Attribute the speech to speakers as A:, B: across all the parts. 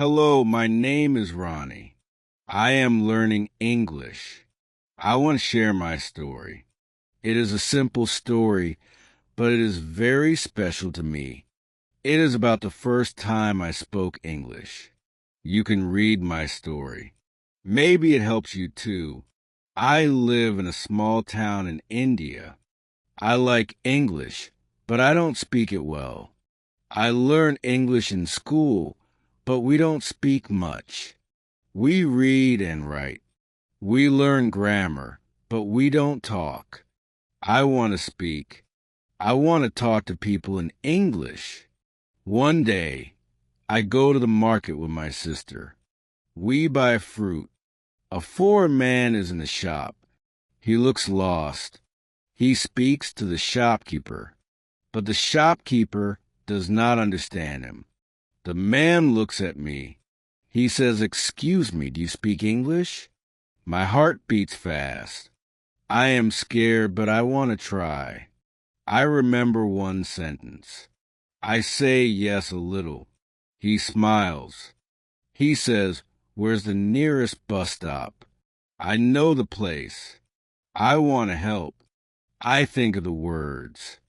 A: Hello, my name is Ronnie. I am learning English. I want to share my story. It is a simple story, but it is very special to me. It is about the first time I spoke English. You can read my story. Maybe it helps you too. I live in a small town in India. I like English, but I don't speak it well. I learn English in school, but we don't speak much. We read and write. We learn grammar, but we don't talk. I want to speak. I want to talk to people in English. One day, I go to the market with my sister. We buy fruit. A foreign man is in the shop. He looks lost. He speaks to the shopkeeper, but the shopkeeper does not understand him. The man looks at me. He says, "Excuse me, do you speak English?" My heart beats fast. I am scared, but I want to try. I remember one sentence. I say yes a little. He smiles. He says, "Where's the nearest bus stop?" I know the place. I want to help. I think of the words.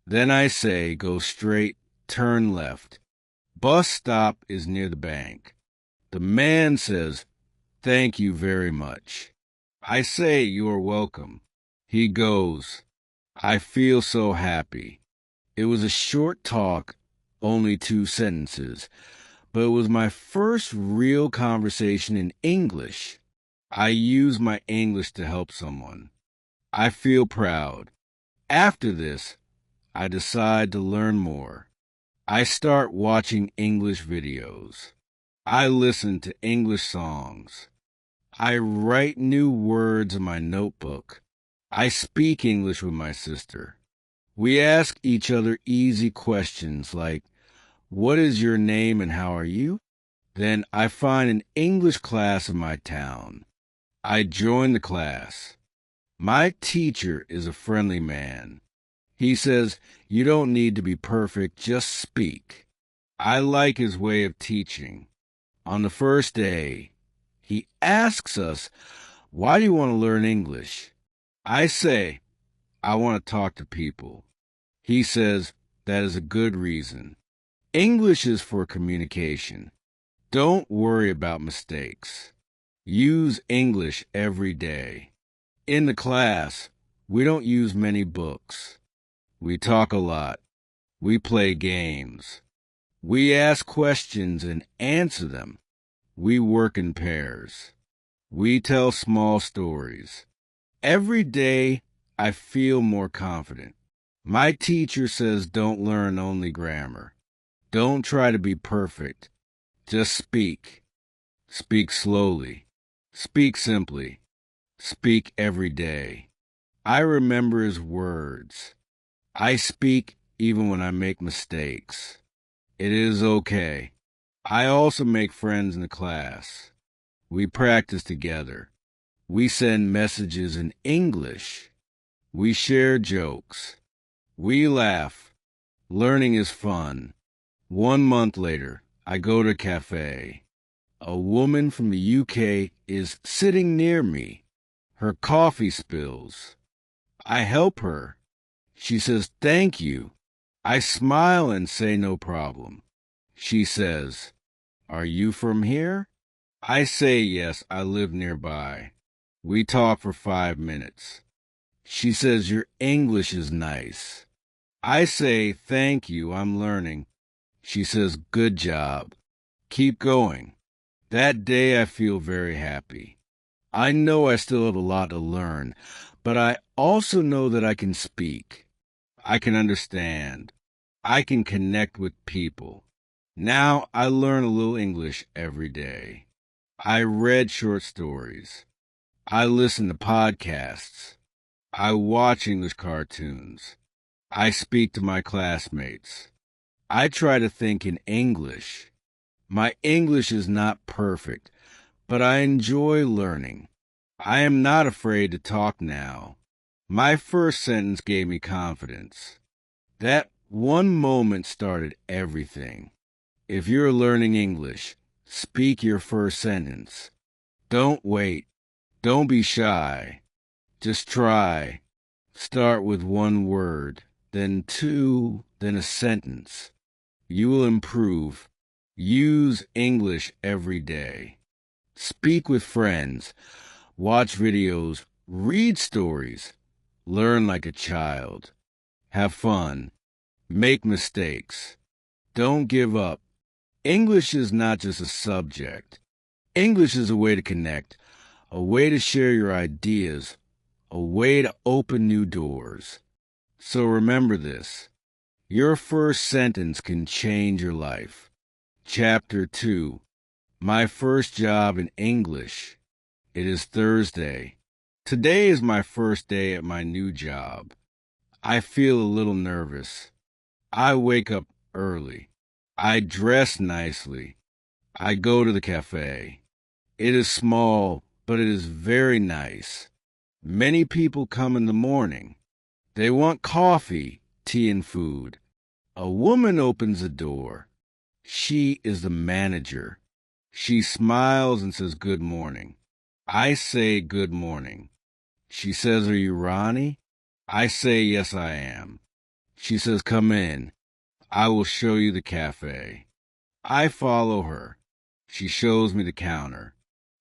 A: Then I say, "Go straight, turn left. Bus stop is near the bank." The man says, "Thank you very much." I say, "You are welcome." He goes. I feel so happy. It was a short talk, only 2 sentences, but it was my first real conversation in English. I use my English to help someone. I feel proud. After this, I decide to learn more. I start watching English videos. I listen to English songs. I write new words in my notebook. I speak English with my sister. We ask each other easy questions like, "What is your name and how are you?" Then I find an English class in my town. I join the class. My teacher is a friendly man. He says, "You don't need to be perfect, just speak." I like his way of teaching. On the first day, he asks us, "Why do you want to learn English?" I say, "I want to talk to people." He says, "That is a good reason. English is for communication. Don't worry about mistakes. Use English every day." In the class, we don't use many books. We talk a lot. We play games. We ask questions and answer them. We work in pairs. We tell small stories. Every day, I feel more confident. My teacher says don't learn only grammar. Don't try to be perfect. Just speak. Speak slowly. Speak simply. Speak every day. I remember his words. I speak even when I make mistakes. It is okay. I also make friends in the class. We practice together. We send messages in English. We share jokes. We laugh. Learning is fun. 1 month later, I go to a cafe. A woman from the UK is sitting near me. Her coffee spills. I help her. She says, "Thank you." I smile and say, "No problem." She says, "Are you from here?" I say, "Yes, I live nearby." We talk for 5 minutes. She says, "Your English is nice." I say, "Thank you, I'm learning." She says, "Good job. Keep going." That day I feel very happy. I know I still have a lot to learn, but I also know that I can speak. I can understand. I can connect with people. Now I learn a little English every day. I read short stories. I listen to podcasts. I watch English cartoons. I speak to my classmates. I try to think in English. My English is not perfect, but I enjoy learning. I am not afraid to talk now. My first sentence gave me confidence. That one moment started everything. If you're learning English, Speak your first sentence. Don't wait. Don't be shy. Just try. Start with one word, then two, then a sentence. You will improve. Use English every day. Speak with friends. Watch videos. Read stories. Learn like a child. Have fun. Make mistakes. Don't give up. English is not just a subject. English is a way to connect, a way to share your ideas, a way to open new doors. So remember this. Your first sentence can change your life. Chapter 2. My first job in English. It is Thursday. Today is my first day at my new job. I feel a little nervous. I wake up early. I dress nicely. I go to the cafe. It is small, but it is very nice. Many people come in the morning. They want coffee, tea, and food. A woman opens the door. She is the manager. She smiles and says, "Good morning." I say, "Good morning." She says, "Are you Ronnie?" I say, "Yes, I am." She says, "Come in. I will show you the cafe." I follow her. She shows me the counter.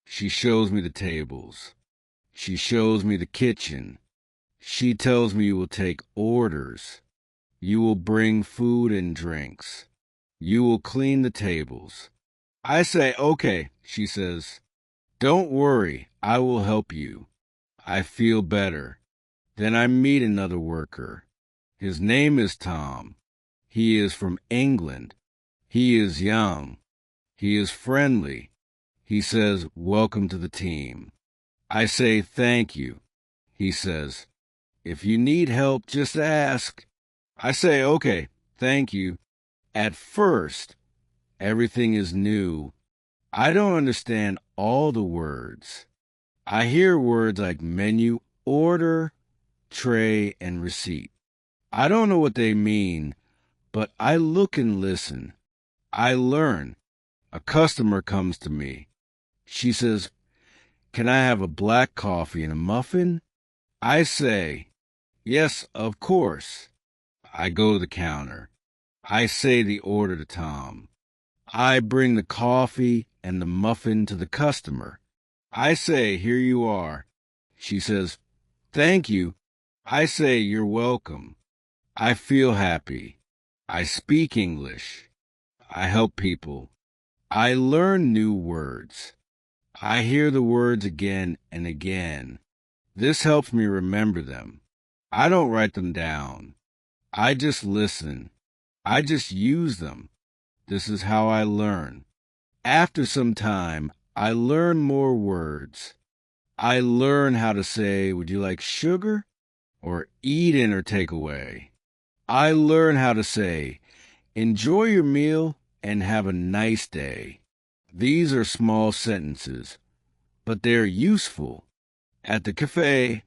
A: She shows me the tables. She shows me the kitchen. She tells me you will take orders. You will bring food and drinks. You will clean the tables. I say, "Okay," she says. "Don't worry, I will help you." I feel better. Then I meet another worker. His name is Tom. He is from England. He is young. He is friendly. He says, "Welcome to the team." I say, "Thank you." He says, "If you need help, just ask." I say, "Okay, thank you." At first, everything is new. I don't understand all the words. I hear words like menu, order, tray, and receipt. I don't know what they mean, but I look and listen. I learn. A customer comes to me. She says, "Can I have a black coffee and a muffin?" I say, "Yes, of course." I go to the counter. I say the order to Tom. I bring the coffee and the muffin to the customer. I say, "Here you are." She says, "Thank you." I say, "You're welcome." I feel happy. I speak English. I help people. I learn new words. I hear the words again and again. This helps me remember them. I don't write them down. I just listen. I just use them. This is how I learn. After some time, I learn more words. I learn how to say, "Would you like sugar?" or "Eat in or take away." I learn how to say, "Enjoy your meal and have a nice day." These are small sentences, but they're useful. At the cafe,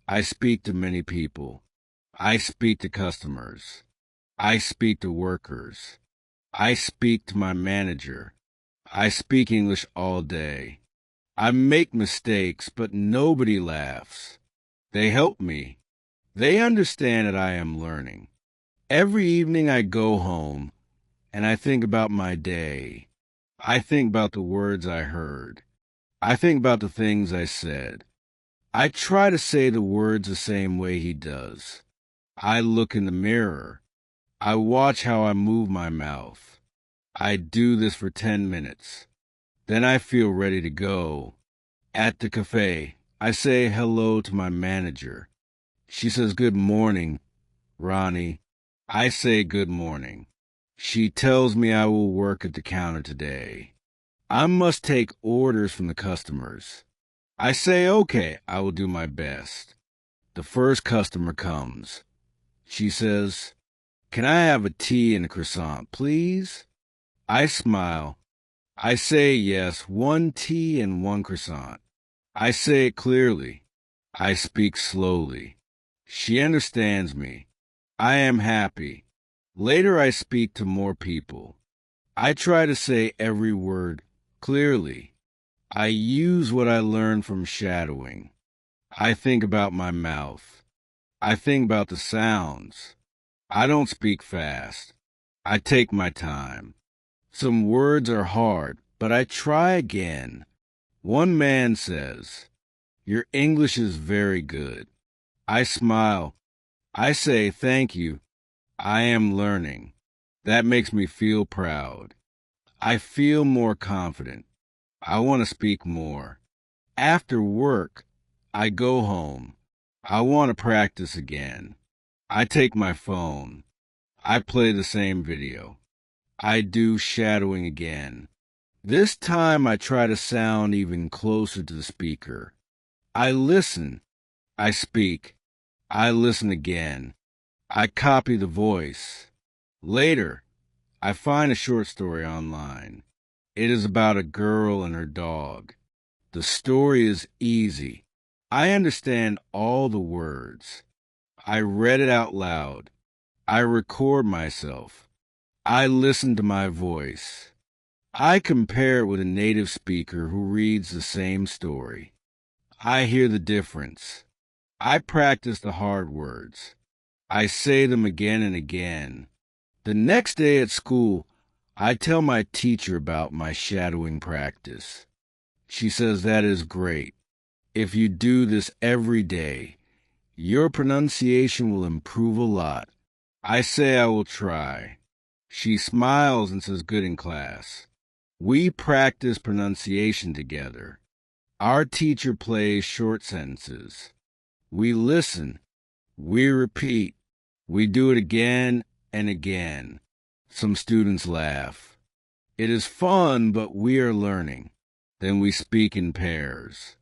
A: I speak to many people. I speak to customers. I speak to workers. I speak to my manager. I speak English all day. I make mistakes, but nobody laughs. They help me. They understand that I am learning. Every evening I go home and I think about my day. I think about the words I heard. I think about the things I said. I try to say the words the same way he does. I look in the mirror. I watch how I move my mouth. I do this for 10 minutes. Then I feel ready to go. At the cafe, I say hello to my manager. She says, "Good morning, Ronnie." I say good morning. She tells me I will work at the counter today. I must take orders from the customers. I say, "Okay, I will do my best." The first customer comes. She says, "Can I have a tea and a croissant, please?" I smile. I say, "Yes, one tea and one croissant." I say it clearly. I speak slowly. She understands me. I am happy. Later I speak to more people. I try to say every word clearly. I use what I learned from shadowing. I think about my mouth. I think about the sounds. I don't speak fast. I take my time. Some words are hard, but I try again. One man says, "Your English is very good." I smile. I say, "Thank you. I am learning." That makes me feel proud. I feel more confident. I want to speak more. After work, I go home. I want to practice again. I take my phone. I play the same video. I do shadowing again. This time I try to sound even closer to the speaker. I listen. I speak. I listen again. I copy the voice. Later, I find a short story online. It is about a girl and her dog. The story is easy. I understand all the words. I read it out loud. I record myself. I listen to my voice. I compare it with a native speaker who reads the same story. I hear the difference. I practice the hard words. I say them again and again. The next day at school, I tell my teacher about my shadowing practice. She says that is great. If you do this every day, your pronunciation will improve a lot. I say I will try. She smiles and says good in class. We practice pronunciation together. Our teacher plays short sentences. We listen. We repeat. We do it again and again. Some students laugh. It is fun, but we are learning. Then we speak in pairs.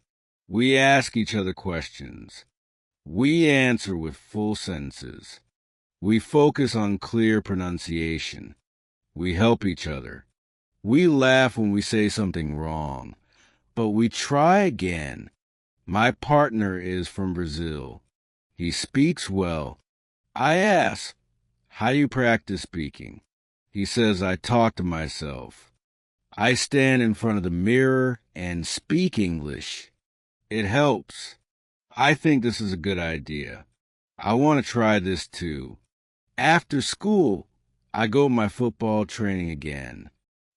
A: We ask each other questions. We answer with full sentences. We focus on clear pronunciation. We help each other. We laugh when we say something wrong, but we try again. My partner is from Brazil. He speaks well. I ask, "How do you practice speaking?" He says, "I talk to myself. I stand in front of the mirror and speak English." It helps. I think this is a good idea. I want to try this too. After school, I go to my football training again.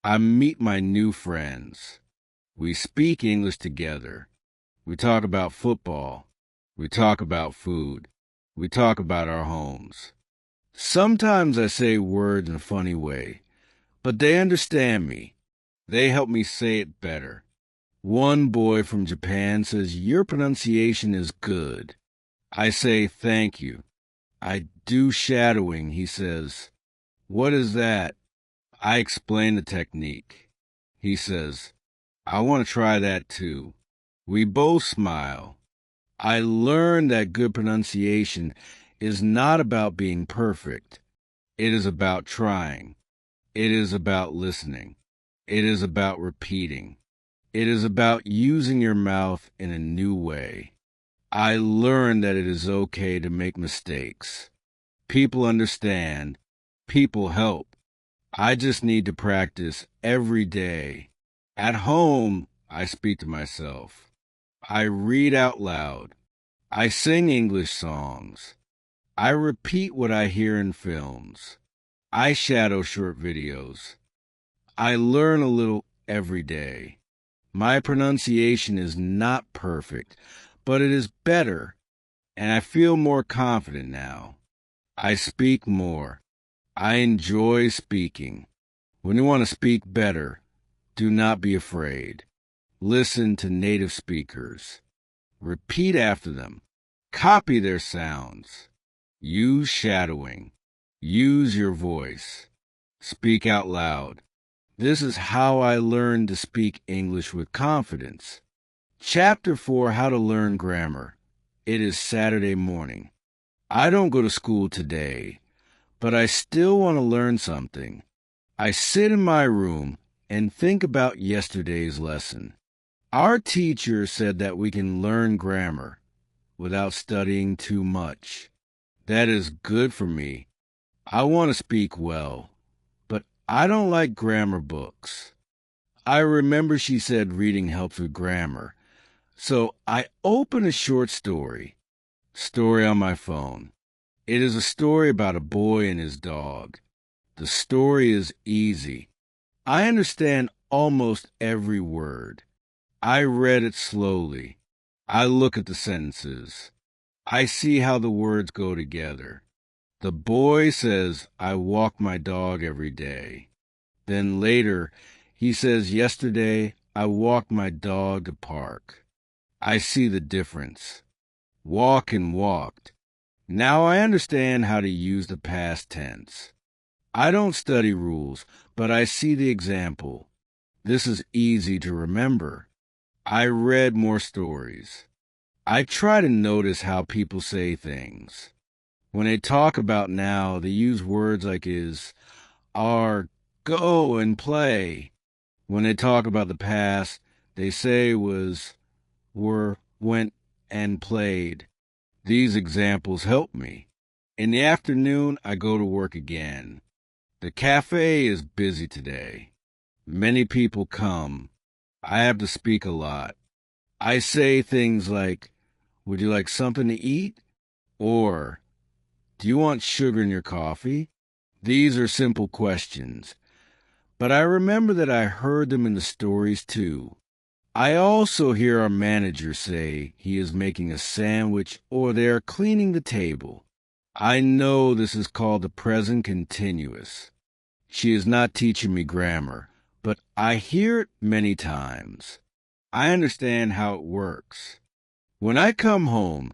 A: I meet my new friends. We speak English together. We talk about football. We talk about food. We talk about our homes. Sometimes I say words in a funny way, but they understand me. They help me say it better. One boy from Japan says, "Your pronunciation is good." I say, "Thank you." I do shadowing. He says, "What is that?" I explain the technique. He says, "I want to try that too." We both smile. I learned that good pronunciation is not about being perfect. It is about trying. It is about listening. It is about repeating. It is about using your mouth in a new way. I learned that it is okay to make mistakes. People understand. People help. I just need to practice every day. At home, I speak to myself. I read out loud. I sing English songs. I repeat what I hear in films. I shadow short videos. I learn a little every day. My pronunciation is not perfect, but it is better, and I feel more confident now. I speak more. I enjoy speaking. When you want to speak better, do not be afraid. Listen to native speakers. Repeat after them. Copy their sounds. Use shadowing. Use your voice. Speak out loud. This is how I learned to speak English with confidence. Chapter 4, How to Learn Grammar. It is Saturday morning. I don't go to school today, but I still want to learn something. I sit in my room and think about yesterday's lesson. Our teacher said that we can learn grammar without studying too much. That is good for me. I want to speak well, but I don't like grammar books. I remember she said reading helps with grammar. So I open a short story on my phone. It is a story about a boy and his dog. The story is easy. I understand almost every word. I read it slowly. I look at the sentences. I see how the words go together. The boy says, I walk my dog every day. Then later, he says, yesterday, I walked my dog to park. I see the difference. Walk and walked. Now I understand how to use the past tense. I don't study rules, but I see the example. This is easy to remember. I read more stories. I try to notice how people say things. When they talk about now, they use words like is, are, go, and play. When they talk about the past, they say was, were, went, and played. These examples help me. In the afternoon, I go to work again. The cafe is busy today. Many people come. I have to speak a lot. I say things like, would you like something to eat? Or, do you want sugar in your coffee? These are simple questions, but I remember that I heard them in the stories too. I also hear our manager say he is making a sandwich or they are cleaning the table. I know this is called the present continuous. She is not teaching me grammar, but I hear it many times. I understand how it works. When I come home,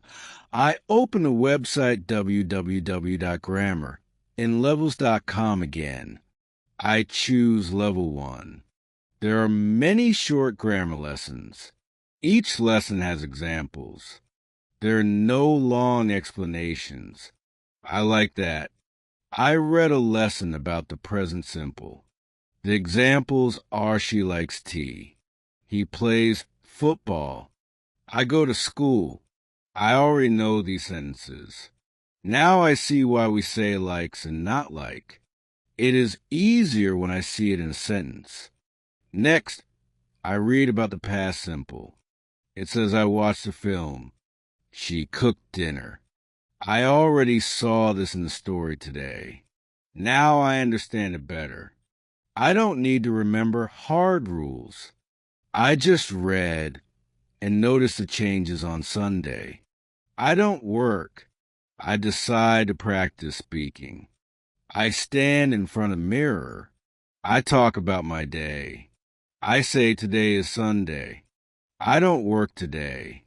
A: I open the website www.grammar in levels.com again. I choose level 1. There are many short grammar lessons. Each lesson has examples. There are no long explanations. I like that. I read a lesson about the present simple. The examples are she likes tea. He plays football. I go to school. I already know these sentences. Now I see why we say likes and not like. It is easier when I see it in a sentence. Next, I read about the past simple. It says I watched a film. She cooked dinner. I already saw this in the story today. Now I understand it better. I don't need to remember hard rules. I just read and noticed the changes on Sunday. I don't work. I decide to practice speaking. I stand in front of a mirror. I talk about my day. I say today is Sunday. I don't work today.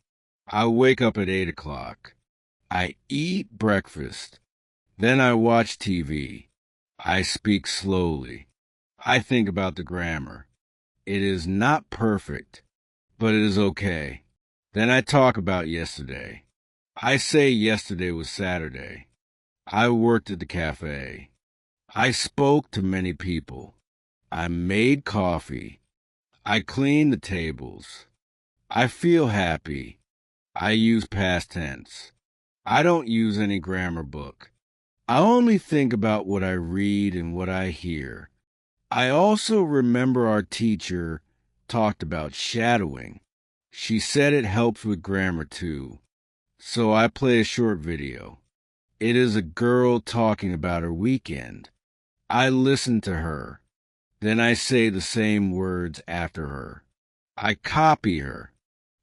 A: I wake up at 8 o'clock. I eat breakfast. Then I watch TV. I speak slowly. I think about the grammar. It is not perfect, but it is okay. Then I talk about yesterday. I say yesterday was Saturday. I worked at the cafe. I spoke to many people. I made coffee. I cleaned the tables. I feel happy. I use past tense. I don't use any grammar book. I only think about what I read and what I hear. I also remember our teacher talked about shadowing. She said it helps with grammar too. So I play a short video. It is a girl talking about her weekend. I listen to her. Then I say the same words after her. I copy her.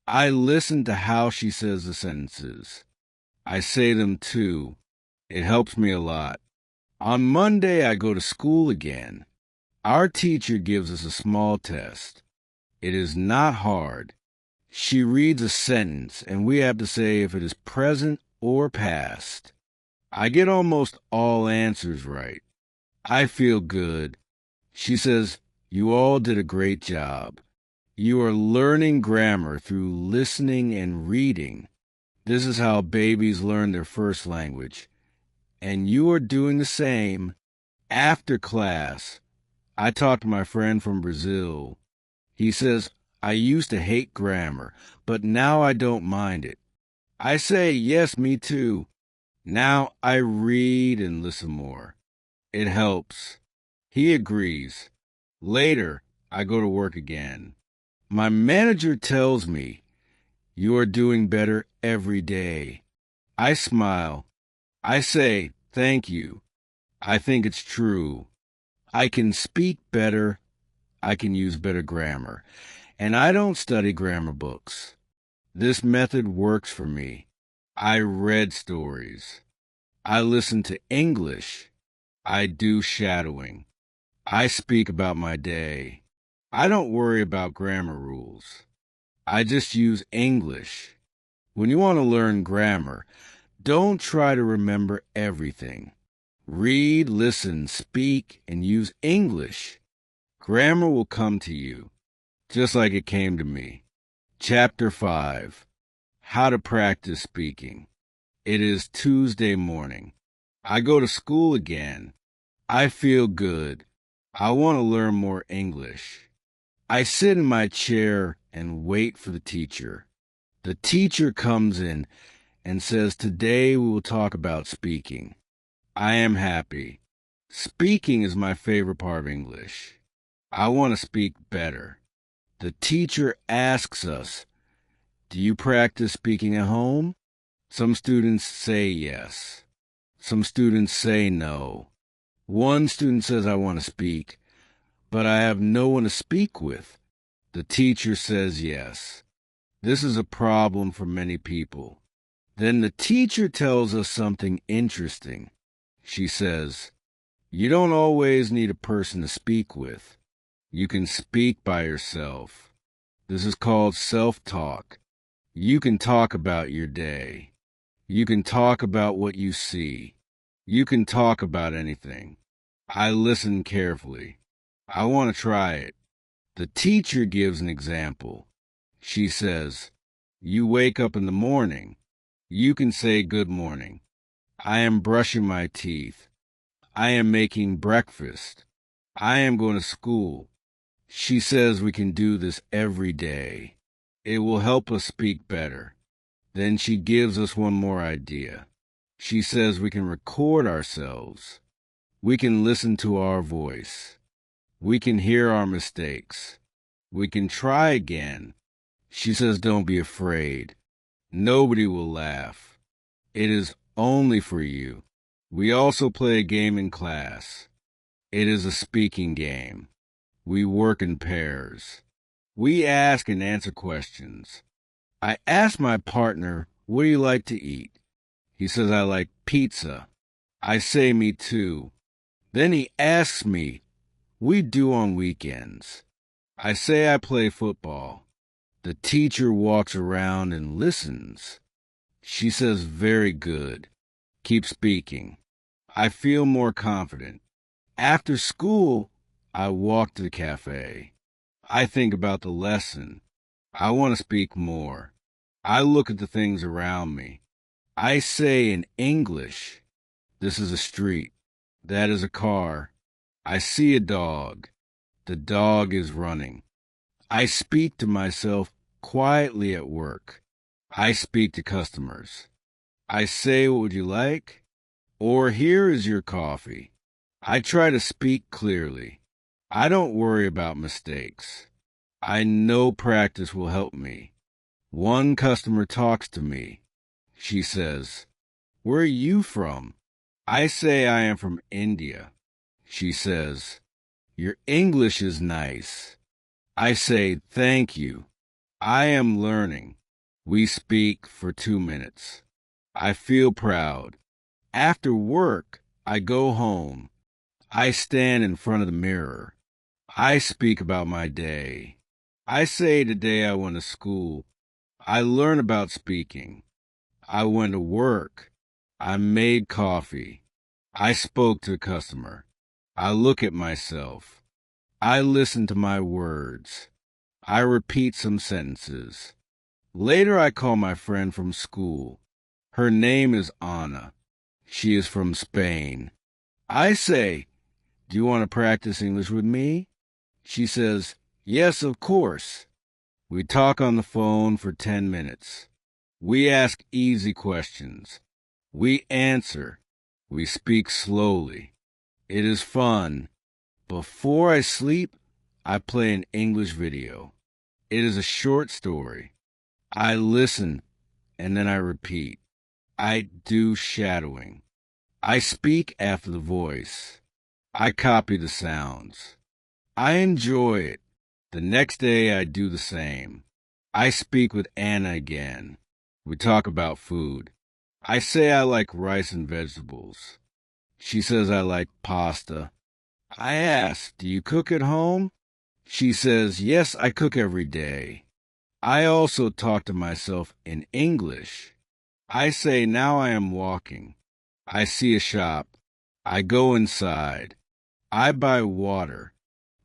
A: I listen to how she says the sentences. I say them too. It helps me a lot. On Monday, I go to school again. Our teacher gives us a small test. It is not hard. She reads a sentence, and we have to say if it is present or past. I get almost all answers right. I feel good. She says, you all did a great job. You are learning grammar through listening and reading. This is how babies learn their first language. And you are doing the same. After class, I talked to my friend from Brazil. He says, I used to hate grammar, but now I don't mind it. I say, yes, me too. Now I read and listen more. It helps. He agrees. Later, I go to work again. My manager tells me, "You are doing better every day." I smile. I say, "Thank you. I think it's true. I can speak better. I can use better grammar. And I don't study grammar books. This method works for me. I read stories. I listen to English. I do shadowing. I speak about my day. I don't worry about grammar rules. I just use English. When you want to learn grammar, don't try to remember everything. Read, listen, speak, and use English. Grammar will come to you, just like it came to me. Chapter 5. How to Practice Speaking. It is Tuesday morning. I go to school again. I feel good. I want to learn more English. I sit in my chair and wait for the teacher. The teacher comes in and says, "Today we will talk about speaking." I am happy. Speaking is my favorite part of English. I want to speak better. The teacher asks us, "Do you practice speaking at home?" Some students say yes. Some students say no. One student says, "I want to speak, but I have no one to speak with." The teacher says yes. This is a problem for many people. Then the teacher tells us something interesting. She says, "You don't always need a person to speak with. You can speak by yourself." This is called self-talk. You can talk about your day. You can talk about what you see. You can talk about anything. I listen carefully. I want to try it. The teacher gives an example. She says, "You wake up in the morning. You can say good morning. I am brushing my teeth. I am making breakfast. I am going to school." She says we can do this every day. It will help us speak better. Then she gives us one more idea. She says we can record ourselves. We can listen to our voice. We can hear our mistakes. We can try again. She says don't be afraid. Nobody will laugh. It is only for you. We also play a game in class. It is a speaking game. We work in pairs. We ask and answer questions. I ask my partner, "What do you like to eat?" He says, "I like pizza." I say, "Me too." Then he asks me, "We do on weekends." I say I play football. The teacher walks around and listens. She says, "Very good. Keep speaking." I feel more confident. After school, I walk to the cafe. I think about the lesson. I want to speak more. I look at the things around me. I say in English, "This is a street. That is a car. I see a dog. The dog is running." I speak to myself quietly at work. I speak to customers. I say, "What would you like?" Or, "Here is your coffee." I try to speak clearly. I don't worry about mistakes. I know practice will help me. One customer talks to me. She says, "Where are you from?" I say I am from India. She says, "Your English is nice." I say, "Thank you. I am learning." We speak for 2 minutes. I feel proud. After work, I go home. I stand in front of the mirror. I speak about my day. I say, "Today I went to school. I learned about speaking. I went to work. I made coffee. I spoke to a customer. I look at myself. I listen to my words. I repeat some sentences. Later, I call my friend from school. Her name is Anna. She is from Spain. I say, "Do you want to practice English with me?" She says, "Yes, of course." We talk on the phone for 10 minutes. We ask easy questions. We answer. We speak slowly. It is fun. Before I sleep, I play an English video. It is a short story. I listen and then I repeat. I do shadowing. I speak after the voice. I copy the sounds. I enjoy it. The next day I do the same. I speak with Anna again. We talk about food. I say I like rice and vegetables. She says I like pasta. I ask, do you cook at home? She says, yes, I cook every day. I also talk to myself in English. I say, now I am walking. I see a shop. I go inside. I buy water.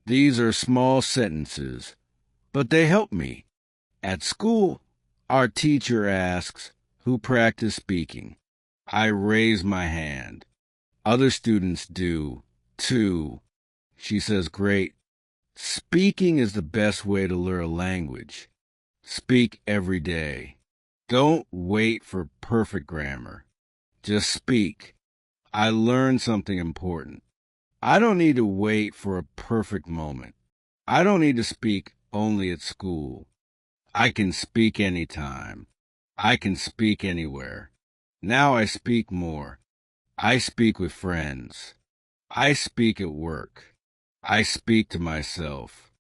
A: These are small sentences, but they help me. At school, our teacher asks, who practiced speaking? I raise my hand. Other students do, too. She says, great. Speaking is the best way to learn a language. Speak every day. Don't wait for perfect grammar. Just speak. I learned something important. I don't need to wait for a perfect moment. I don't need to speak only at school. I can speak anytime. I can speak anywhere. Now I speak more. I speak with friends. I speak at work. I speak to myself.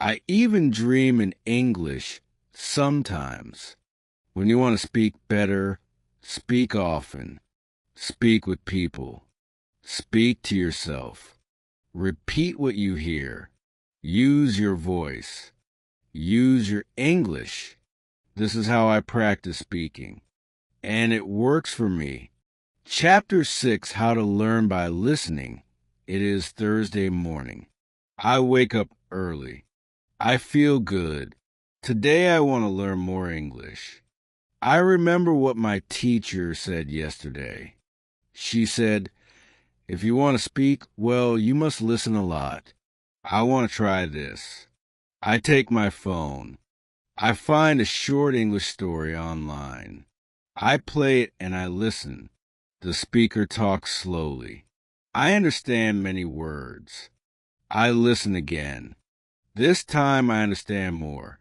A: I even dream in English sometimes. When you want to speak better, speak often. Speak with people. Speak to yourself. Repeat what you hear. Use your voice. Use your English. This is how I practice speaking. And it works for me. Chapter 6, How to Learn by Listening. It is Thursday morning. I wake up early. I feel good. Today I want to learn more English. I remember what my teacher said yesterday. She said, if you want to speak, well, you must listen a lot. I want to try this. I take my phone. I find a short English story online. I play it and I listen. The speaker talks slowly. I understand many words. I listen again. This time I understand more.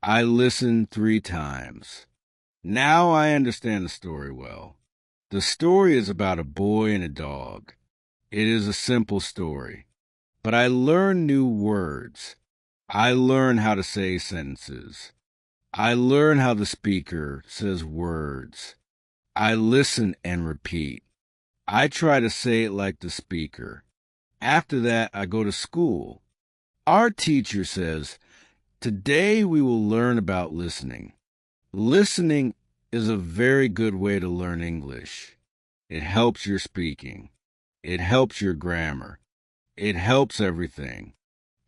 A: I listen 3 times. Now I understand the story well. The story is about a boy and a dog. It is a simple story. But I learn new words. I learn how to say sentences. I learn how the speaker says words. I listen and repeat. I try to say it like the speaker. After that, I go to school. Our teacher says, today we will learn about listening. Listening is a very good way to learn English. It helps your speaking. It helps your grammar. It helps everything.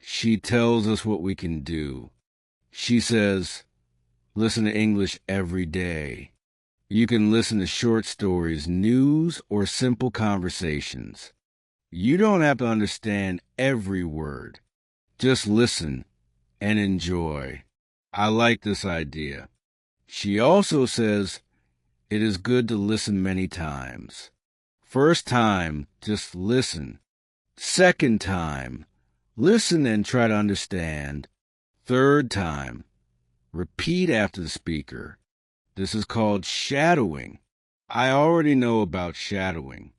A: She tells us what we can do. She says, listen to English every day. You can listen to short stories, news, or simple conversations. You don't have to understand every word. Just listen and enjoy. I like this idea. She also says it is good to listen many times. First time, just listen. Second time, listen and try to understand. Third time, repeat after the speaker. This is called shadowing. I already know about shadowing.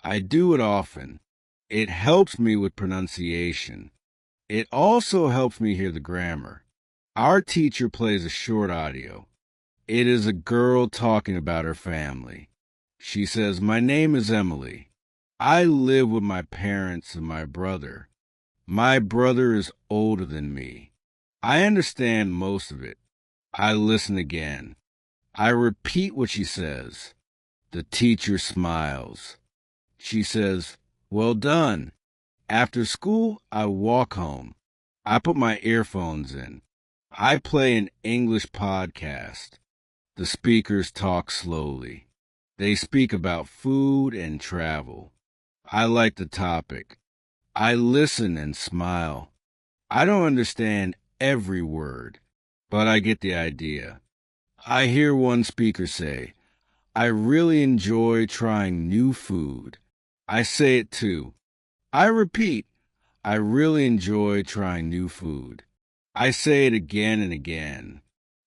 A: I do it often. It helps me with pronunciation. It also helps me hear the grammar. Our teacher plays a short audio. It is a girl talking about her family. She says, my name is Emily. I live with my parents and my brother. My brother is older than me. I understand most of it. I listen again. I repeat what she says. The teacher smiles. She says, well done. After school, I walk home. I put my earphones in. I play an English podcast. The speakers talk slowly. They speak about food and travel. I like the topic. I listen and smile. I don't understand every word, but I get the idea. I hear one speaker say, I really enjoy trying new food. I say it too. I repeat, I really enjoy trying new food. I say it again and again.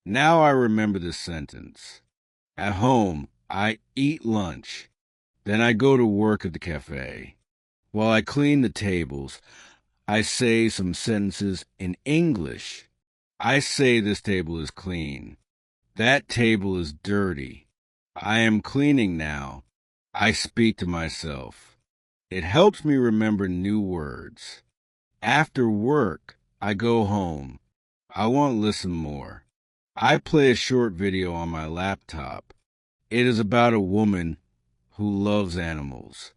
A: Now I remember this sentence. At home, I eat lunch. Then I go to work at the cafe. While I clean the tables, I say some sentences in English. I say this table is clean. That table is dirty. I am cleaning now. I speak to myself. It helps me remember new words. After work, I go home. I want to listen more. I play a short video on my laptop. It is about a woman who loves animals.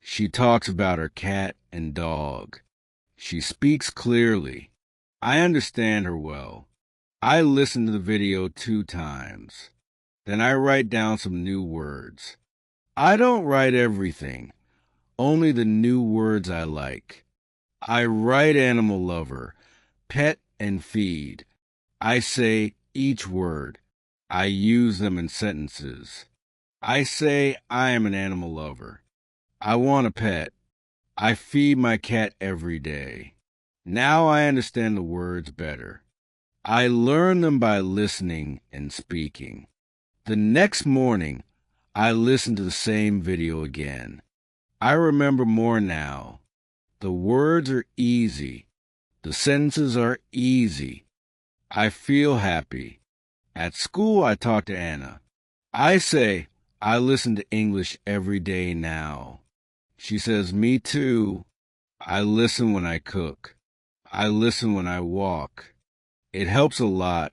A: She talks about her cat and dog. She speaks clearly. I understand her well. I listen to the video 2 times. Then I write down some new words. I don't write everything, only the new words I like. I write animal lover, pet, and feed. I say each word. I use them in sentences. I say I am an animal lover. I want a pet. I feed my cat every day. Now I understand the words better. I learn them by listening and speaking. The next morning, I listen to the same video again. I remember more now. The words are easy. The sentences are easy. I feel happy. At school, I talk to Anna. I say, I listen to English every day now. She says, me too. I listen when I cook. I listen when I walk. It helps a lot.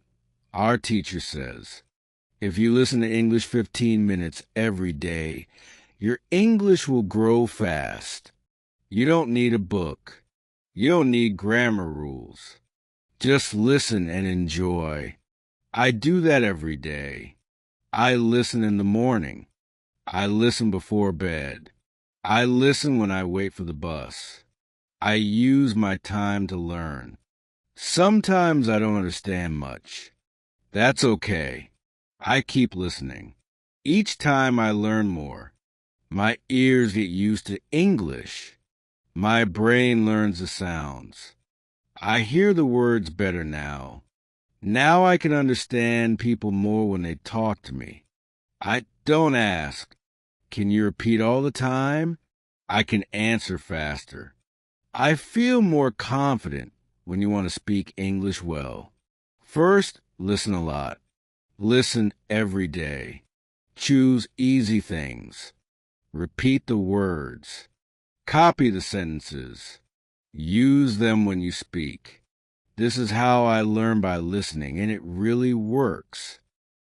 A: Our teacher says, if you listen to English 15 minutes every day, your English will grow fast. You don't need a book. You don't need grammar rules. Just listen and enjoy. I do that every day. I listen in the morning. I listen before bed. I listen when I wait for the bus. I use my time to learn. Sometimes I don't understand much. That's okay. I keep listening. Each time I learn more. My ears get used to English. My brain learns the sounds. I hear the words better now. Now I can understand people more when they talk to me. I don't ask, can you repeat all the time? I can answer faster. I feel more confident when you want to speak English well. First, listen a lot. Listen every day. Choose easy things. Repeat the words. Copy the sentences. Use them when you speak. This is how I learn by listening, and it really works.